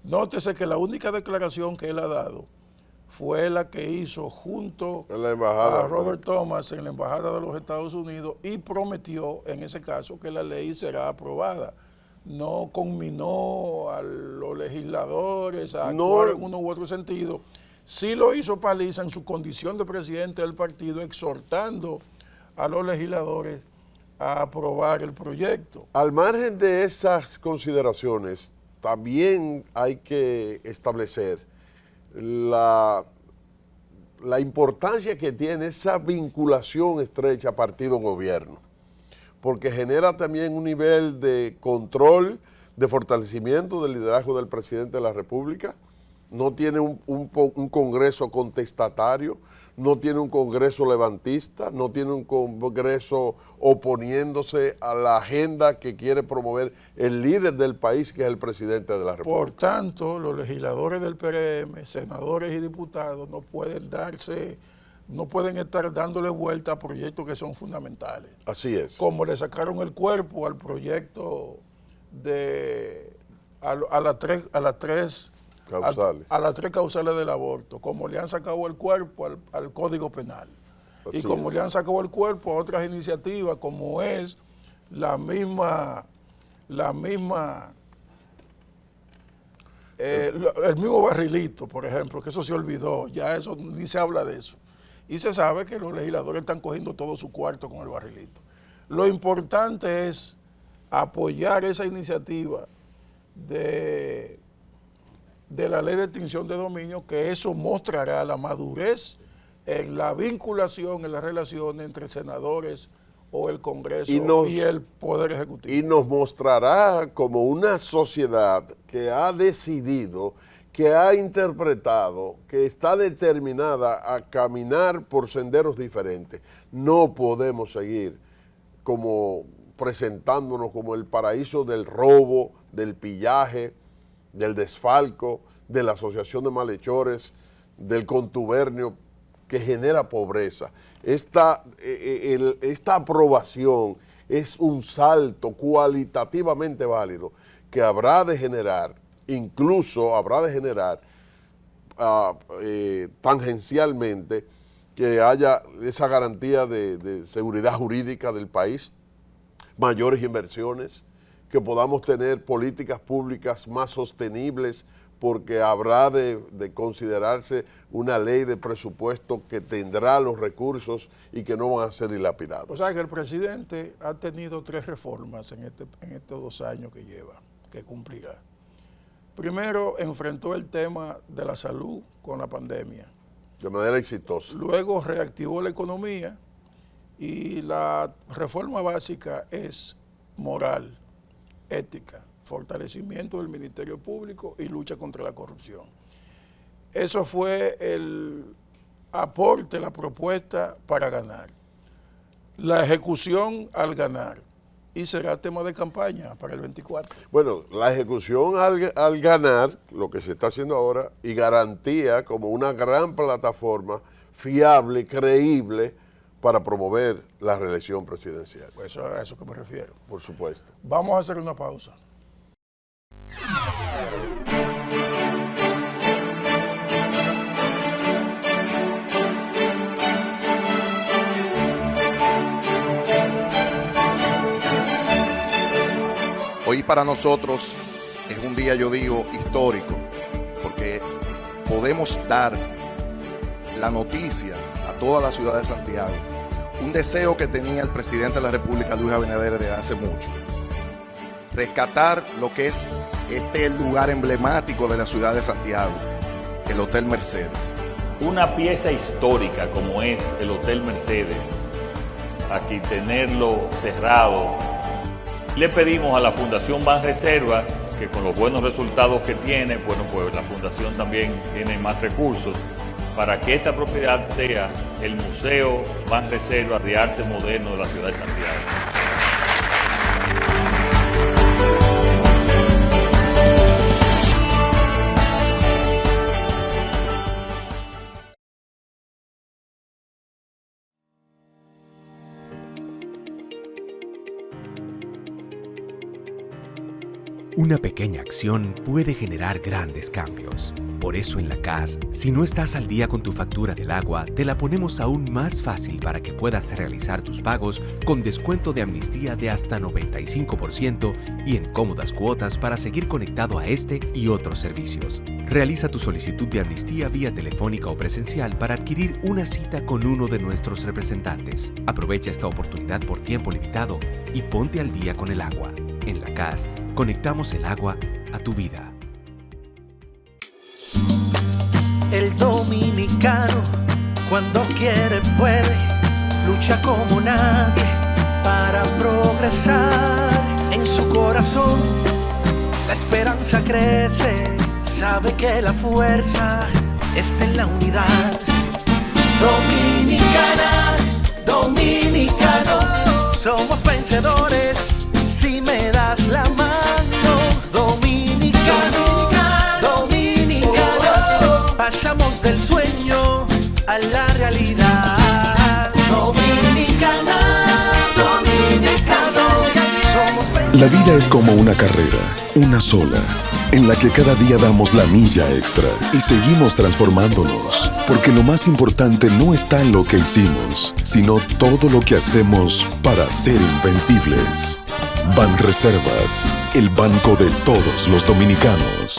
Nótese que la única declaración que él ha dado fue la que hizo junto a Robert Thomas en la Embajada de los Estados Unidos y prometió en ese caso que la ley será aprobada. No conminó a los legisladores a actuar en uno u otro sentido. Sí lo hizo Paliza en su condición de presidente del partido, exhortando a los legisladores a aprobar el proyecto. Al margen de esas consideraciones, también hay que establecer la importancia que tiene esa vinculación estrecha partido-gobierno, porque genera también un nivel de control, de fortalecimiento del liderazgo del presidente de la República. No tiene un Congreso contestatario, no tiene un Congreso levantista, no tiene un Congreso oponiéndose a la agenda que quiere promover el líder del país, que es el presidente de la República. Por tanto, los legisladores del PRM, senadores y diputados, no pueden estar dándole vuelta a proyectos que son fundamentales. Así es. Como le sacaron el cuerpo al proyecto a las tres causales del aborto, como le han sacado el cuerpo al Código Penal. Así y como le han sacado el cuerpo a otras iniciativas, como es el mismo barrilito, por ejemplo, que eso se olvidó, ya eso ni se habla de eso. Y se sabe que los legisladores están cogiendo todo su cuarto con el barrilito. Lo importante es apoyar esa iniciativa de de la ley de extinción de dominio, que eso mostrará la madurez en la vinculación, en las relaciones entre senadores o el Congreso y el Poder Ejecutivo. Y nos mostrará como una sociedad que ha decidido, que ha interpretado, que está determinada a caminar por senderos diferentes. No podemos seguir como presentándonos como el paraíso del robo, del pillaje, del desfalco, de la asociación de malhechores, del contubernio que genera pobreza. Esta aprobación es un salto cualitativamente válido que habrá de generar, incluso habrá de generar tangencialmente que haya esa garantía de seguridad jurídica del país, mayores inversiones, que podamos tener políticas públicas más sostenibles, porque habrá de considerarse una ley de presupuesto que tendrá los recursos y que no van a ser dilapidados. O sea que el presidente ha tenido 3 reformas en estos 2 años que lleva, que cumplirá. Primero, enfrentó el tema de la salud con la pandemia. De manera exitosa. Luego reactivó la economía y la reforma básica es moral, ética, fortalecimiento del Ministerio Público y lucha contra la corrupción. Eso fue el aporte, la propuesta para ganar. La ejecución al ganar. Y será tema de campaña para el 24. Bueno, la ejecución al ganar, lo que se está haciendo ahora, y garantía como una gran plataforma fiable, creíble, para promover la reelección presidencial. Pues a eso que me refiero. Por supuesto. Vamos a hacer una pausa. Hoy para nosotros es un día, yo digo, histórico, porque podemos dar la noticia a toda la ciudad de Santiago, un deseo que tenía el presidente de la República, Luis Abinader, desde hace mucho. Rescatar lo que es este lugar emblemático de la ciudad de Santiago, el Hotel Mercedes. Una pieza histórica como es el Hotel Mercedes, aquí tenerlo cerrado. Le pedimos a la Fundación Banreservas, que con los buenos resultados que tiene, bueno, pues la Fundación también tiene más recursos, para que esta propiedad sea el Museo Banreservas de Arte Moderno de la ciudad de Santiago. Una pequeña acción puede generar grandes cambios. Por eso en la CAS, si no estás al día con tu factura del agua, te la ponemos aún más fácil para que puedas realizar tus pagos con descuento de amnistía de hasta 95% y en cómodas cuotas para seguir conectado a este y otros servicios. Realiza tu solicitud de amnistía vía telefónica o presencial para adquirir una cita con uno de nuestros representantes. Aprovecha esta oportunidad por tiempo limitado y ponte al día con el agua. En la CAS, conectamos el agua a tu vida. El dominicano, cuando quiere puede, lucha como nadie para progresar. En su corazón la esperanza crece, sabe que la fuerza está en la unidad. Dominicana, dominicano, somos vencedores si me das la mano. Dominicano, dominicano, pasamos del sueño a la realidad. Dominicana, dominicano, somos vencedores. La vida es como una carrera, una sola, en la que cada día damos la milla extra y seguimos transformándonos, porque lo más importante no está en lo que hicimos, sino todo lo que hacemos para ser invencibles. Banreservas, el banco de todos los dominicanos.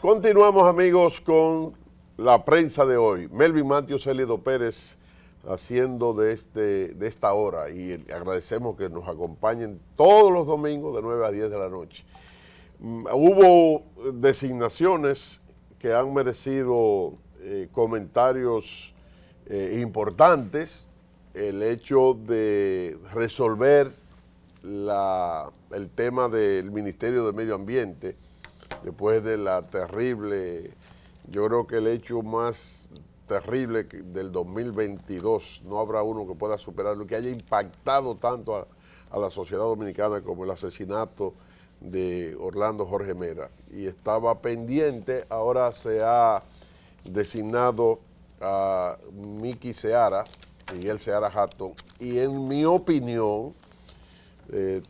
Continuamos, amigos, con la prensa de hoy. Melvin Matthews, Elido Pérez, haciendo de esta hora, y agradecemos que nos acompañen todos los domingos de 9 a 10 de la noche. Hubo designaciones que han merecido comentarios importantes. El hecho de resolver el tema del Ministerio de Medio Ambiente después de la terrible, yo creo que el hecho más terrible del 2022, no habrá uno que pueda superarlo, que haya impactado tanto a la sociedad dominicana como el asesinato de Orlando Jorge Mera. Y estaba pendiente, ahora se ha designado a Miguel Seara Hatton, y en mi opinión,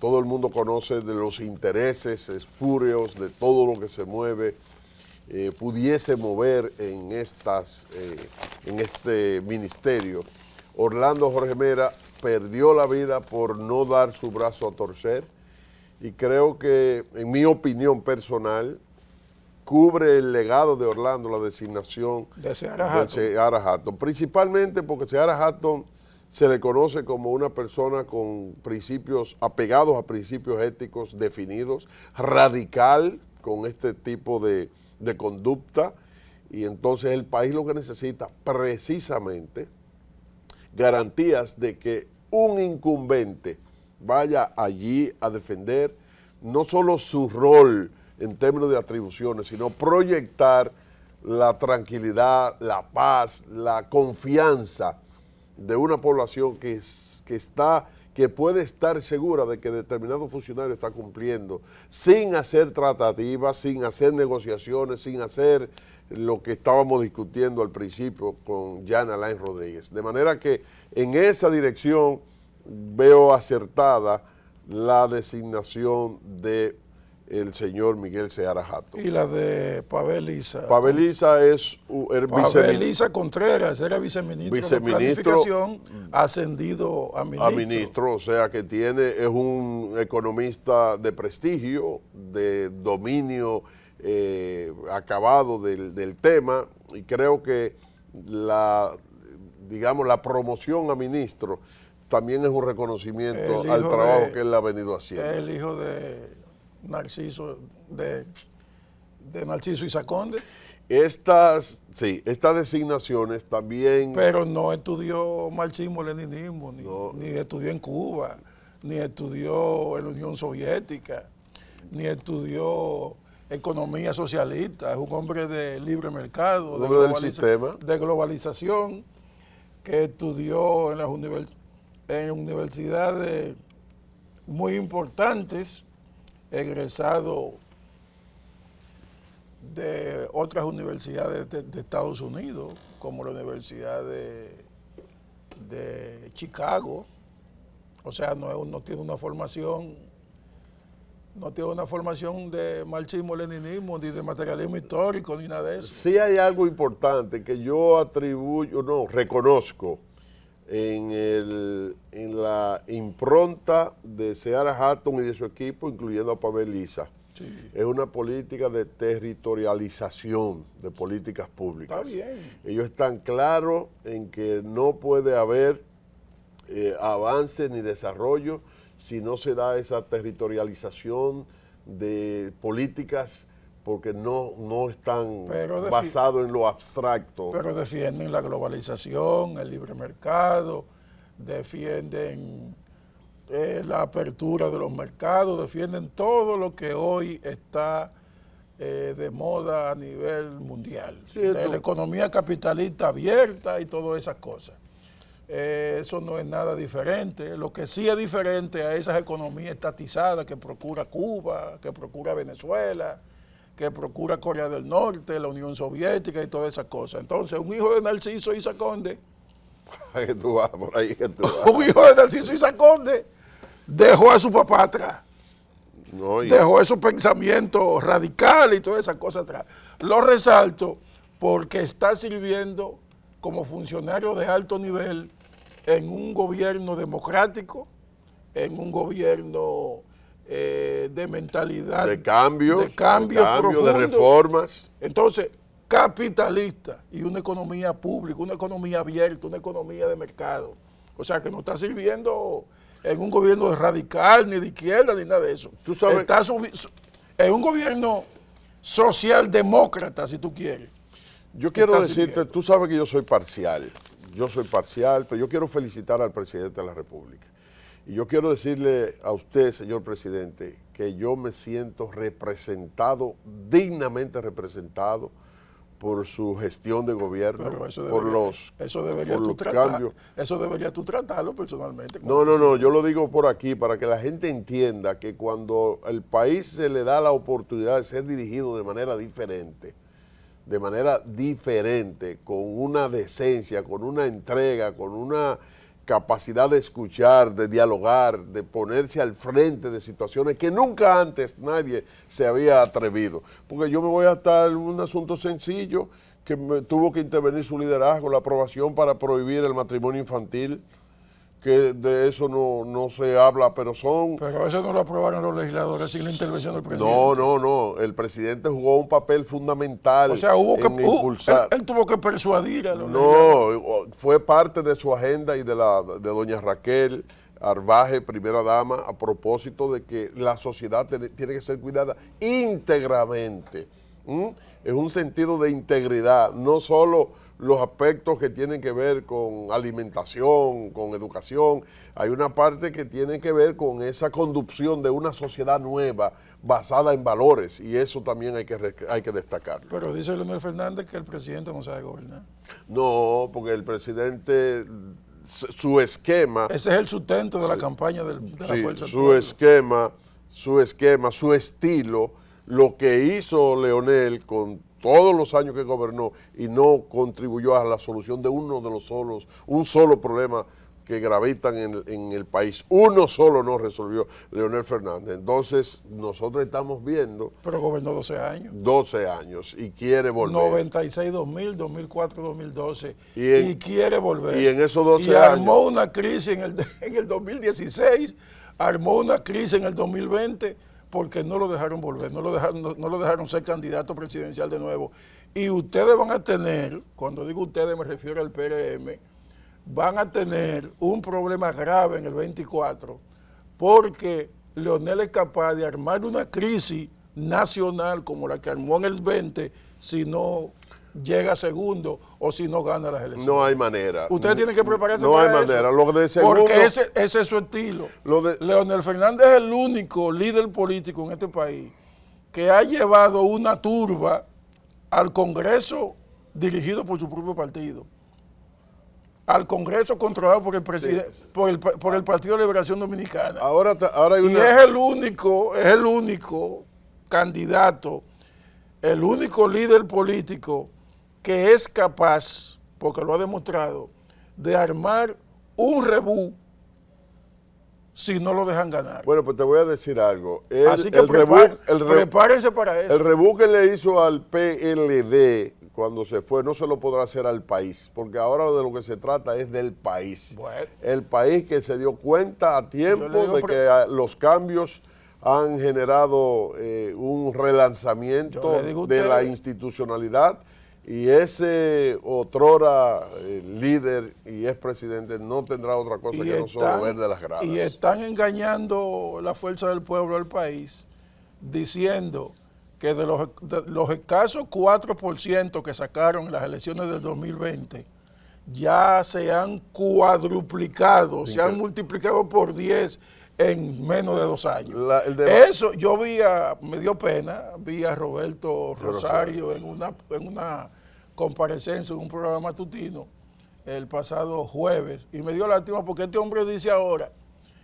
todo el mundo conoce de los intereses espurios, de todo lo que se mueve, pudiese mover en este ministerio. Orlando Jorge Mera perdió la vida por no dar su brazo a torcer, y creo que, en mi opinión personal, cubre el legado de Orlando la designación de Seara Hatton, principalmente porque Seara Hatton se le conoce como una persona con principios, apegados a principios éticos definidos, radical con este tipo de conducta, y entonces el país lo que necesita precisamente garantías de que un incumbente vaya allí a defender no solo su rol en términos de atribuciones, sino proyectar la tranquilidad, la paz, la confianza de una población que puede estar segura de que determinado funcionario está cumpliendo, sin hacer tratativas, sin hacer negociaciones, sin hacer lo que estábamos discutiendo al principio con Jan Alain Rodríguez. De manera que en esa dirección veo acertada la designación de el señor Miguel Seara Hatton. Y la de Pavel Issa. Pavel Issa es Pavel Issa Contreras, era viceministro de Planificación, ascendido a ministro. A ministro, o sea que es un economista de prestigio, de dominio acabado del tema, y creo que la promoción a ministro también es un reconocimiento al trabajo que él ha venido haciendo. El hijo de Narciso Isa Conde. Estas designaciones también... Pero no estudió marxismo-leninismo, ni estudió en Cuba, ni estudió en la Unión Soviética, ni estudió economía socialista. Es un hombre de libre mercado, de globalización, que estudió en universidades muy importantes, egresado de otras universidades de Estados Unidos, como la Universidad de Chicago. O sea, no tiene una formación de marxismo-leninismo, ni de materialismo histórico, ni nada de eso. Sí hay algo importante que yo reconozco en la impronta de Seara Hatton y de su equipo, incluyendo a Pavel Issa. Sí. Es una política de territorialización de políticas públicas. Está bien. Ellos están claros en que no puede haber avance ni desarrollo si no se da esa territorialización de políticas, porque no están basados en lo abstracto. Pero defienden la globalización, el libre mercado, defienden la apertura de los mercados, defienden todo lo que hoy está de moda a nivel mundial. La economía capitalista abierta y todas esas cosas. Eso no es nada diferente. Lo que sí es diferente a esas economías estatizadas que procura Cuba, que procura Venezuela, que procura Corea del Norte, la Unión Soviética y todas esas cosas. Entonces, un hijo de Narciso Isa Conde, un hijo de Narciso Isa Conde dejó a su papá atrás. Dejó esos pensamientos radicales y todas esas cosas atrás. Lo resalto porque está sirviendo como funcionario de alto nivel en un gobierno democrático, en un gobierno de mentalidad, de cambios profundos, de reformas. Entonces, capitalista y una economía pública, una economía abierta, una economía de mercado. O sea, que no está sirviendo en un gobierno radical, ni de izquierda, ni nada de eso. Tú sabes, está en un gobierno socialdemócrata, si tú quieres. Yo quiero decirte, tú sabes que yo soy parcial, pero yo quiero felicitar al presidente de la República. Y yo quiero decirle a usted, señor presidente, que yo me siento representado, dignamente representado, por su gestión de gobierno, pero eso debería, por los cambios. Eso debería tú tratarlo personalmente. No, yo lo digo por aquí para que la gente entienda que cuando el país se le da la oportunidad de ser dirigido de manera diferente, con una decencia, con una entrega, con una capacidad de escuchar, de dialogar, de ponerse al frente de situaciones que nunca antes nadie se había atrevido. Porque yo me voy hasta un asunto sencillo, que tuvo que intervenir su liderazgo, la aprobación para prohibir el matrimonio infantil, que de eso no se habla, pero eso no lo aprobaron los legisladores sin la intervención del presidente. No, el presidente jugó un papel fundamental. O sea, impulsar. Él tuvo que persuadir a los legisladores. Fue parte de su agenda y de doña Raquel Arbaje, primera dama, a propósito de que la sociedad tiene que ser cuidada íntegramente, en un sentido de integridad, no solo los aspectos que tienen que ver con alimentación, con educación. Hay una parte que tiene que ver con esa conducción de una sociedad nueva basada en valores, y eso también hay que destacarlo. Pero dice Leonel Fernández que el presidente no sabe gobernar. No, porque el presidente, su esquema... Ese es el sustento de la campaña de la Fuerza del Pueblo. Su esquema, su estilo, lo que hizo Leonel con todos los años que gobernó y no contribuyó a la solución de un solo problema que gravitan en el país. Uno solo no resolvió Leonel Fernández. Entonces, nosotros estamos viendo... Pero gobernó 12 años. 12 años y quiere volver. 96-2000, 2004-2012 y quiere volver. Y en esos 12 años... Y armó una crisis en el 2016, armó una crisis en el 2020... porque no lo dejaron volver, no lo dejaron ser candidato presidencial de nuevo. Y ustedes van a tener, cuando digo ustedes me refiero al PRM, van a tener un problema grave en el 24, porque Leonel es capaz de armar una crisis nacional como la que armó en el 20, si no llega segundo o si no gana las elecciones. No hay manera. Ustedes tienen que prepararse para eso. No hay manera. Lo de segundo, porque ese es su estilo. Leonel Fernández es el único líder político en este país que ha llevado una turba al Congreso dirigido por su propio partido, al Congreso controlado por el presidente, por el Partido de Liberación Dominicana. Ahora hay una... Y es el único candidato, el único líder político que es capaz, porque lo ha demostrado, de armar un rebú si no lo dejan ganar. Bueno, pues te voy a decir algo. Así que prepárense para eso. El rebú que le hizo al PLD cuando se fue no se lo podrá hacer al país, porque ahora de lo que se trata es del país. Bueno. El país que se dio cuenta a tiempo de que los cambios han generado un relanzamiento de la institucionalidad, y ese otrora líder y expresidente no tendrá otra cosa que no solo ver de las gradas. Y están engañando la fuerza del pueblo al país, diciendo que de los escasos 4% que sacaron en las elecciones del 2020, ya se han cuadruplicado, se han multiplicado por 10 en menos de 2 años. Eso yo me dio pena, vi a Roberto Rosario en una comparecencia en un programa matutino el pasado jueves, y me dio lástima porque este hombre dice ahora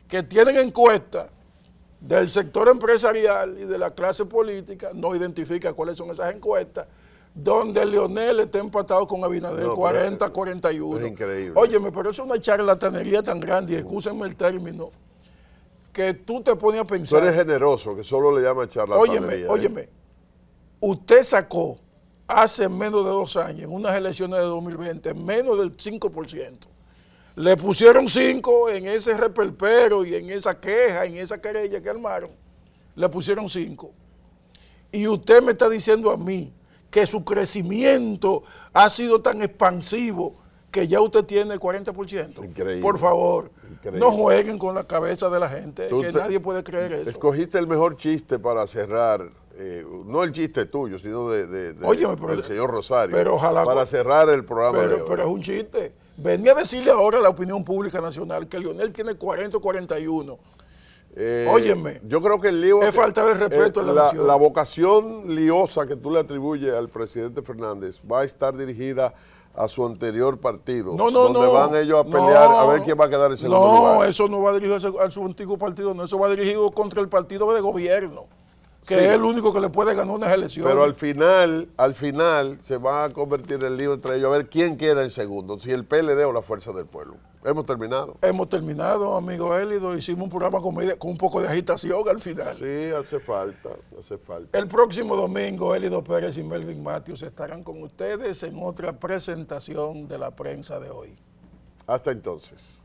que tienen encuestas del sector empresarial y de la clase política, no identifica cuáles son esas encuestas, donde Leonel está empatado con Abinader, 40-41. Es increíble. Óyeme, pero eso es una charlatanería tan grande, y excúsenme el término, que tú te pones a pensar... Tú eres generoso, que solo le llaman charlatanería. Óyeme, usted sacó hace menos de 2 años, en unas elecciones de 2020, menos del 5%. Le pusieron 5 en ese reperpero y en esa queja, en esa querella que armaron. Le pusieron 5. Y usted me está diciendo a mí que su crecimiento ha sido tan expansivo que ya usted tiene el 40%. Increíble. Por favor, Increíble. no jueguen con la cabeza de la gente, que nadie puede creer eso. Escogiste el mejor chiste para cerrar, no el chiste tuyo, sino Óyeme, del señor Rosario, pero ojalá, para cerrar el programa de hoy. Pero es un chiste. Venía a decirle ahora a la opinión pública nacional que Leonel tiene 40 o 41. Óyeme, yo creo que el lío es faltar el respeto a la nación. La vocación liosa que tú le atribuyes al presidente Fernández va a estar dirigida a su anterior partido, donde van ellos a pelear a ver quién va a quedar en segundo lugar. No, eso no va dirigido a su antiguo partido, no, eso va dirigido contra el partido de gobierno, que es el único que le puede ganar unas elecciones. Pero al final se va a convertir el lío entre ellos a ver quién queda en segundo, si el PLD o la Fuerza del Pueblo. Hemos terminado. Hemos terminado, amigo Élido. Hicimos un programa con un poco de agitación al final. Sí, hace falta. El próximo domingo, Élido Pérez y Melvin Matthews estarán con ustedes en otra presentación de la prensa de hoy. Hasta entonces.